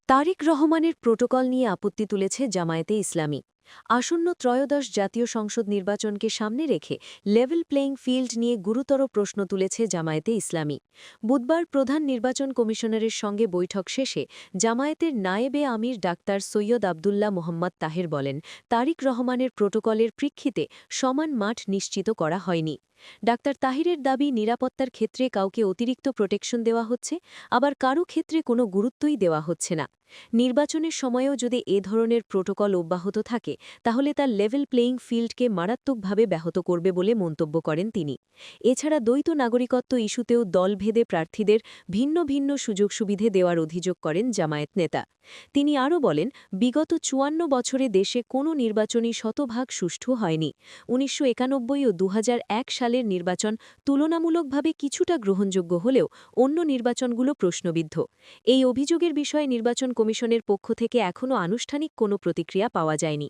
তারেক রহমানের প্রোটোকল নিয়ে আপত্তি তুলেছে জামায়াতে ইসলামী। আসন্ন ত্রয়োদশ জাতীয় সংসদ নির্বাচনকে সামনে রেখে লেভেল প্লেয়িং ফিল্ড নিয়ে গুরুতর প্রশ্ন তুলেছে জামায়াতে ইসলামী। বুধবার প্রধান নির্বাচন কমিশনারের সঙ্গে বৈঠক শেষে জামায়াতের নায়েবে আমির ডাক্তার সৈয়দ আবদুল্লাহ মোহাম্মদ তাহের বলেন, তারেক রহমানের প্রোটোকলের প্রেক্ষিতে সমান মাঠ নিশ্চিত করা হয়নি। ডাক্তার তাহিরের দাবি, নিরাপত্তার ক্ষেত্রে কাউকে অতিরিক্ত প্রোটেকশন দেওয়া হচ্ছে, আবার কারও ক্ষেত্রে কোনো গুরুত্বই দেওয়া হচ্ছে না। নির্বাচনের সময়েও যদি এ ধরনের প্রোটোকল অব্যাহত থাকে তাহলে তার লেভেল প্লেয়িং ফিল্ডকে মারাত্মকভাবে ব্যাহত করবে বলে মন্তব্য করেন তিনি। এছাড়া দ্বৈত নাগরিকত্ব ইস্যুতেও দলভেদে প্রার্থীদের ভিন্ন ভিন্ন সুযোগ সুবিধে দেওয়ার অভিযোগ করেন জামায়াত নেতা। তিনি আরও বলেন, বিগত ৫৪ বছরে দেশে কোনো নির্বাচনই শতভাগ সুষ্ঠু হয়নি। ১৯৯১ ও ২০০১ সালের নির্বাচন তুলনামূলকভাবে কিছুটা গ্রহণযোগ্য হলেও অন্য নির্বাচনগুলো প্রশ্নবিদ্ধ। এই অভিযোগের বিষয়ে নির্বাচন কমিশনের পক্ষ থেকে এখনও আনুষ্ঠানিক কোনো প্রতিক্রিয়া পাওয়া যায়নি।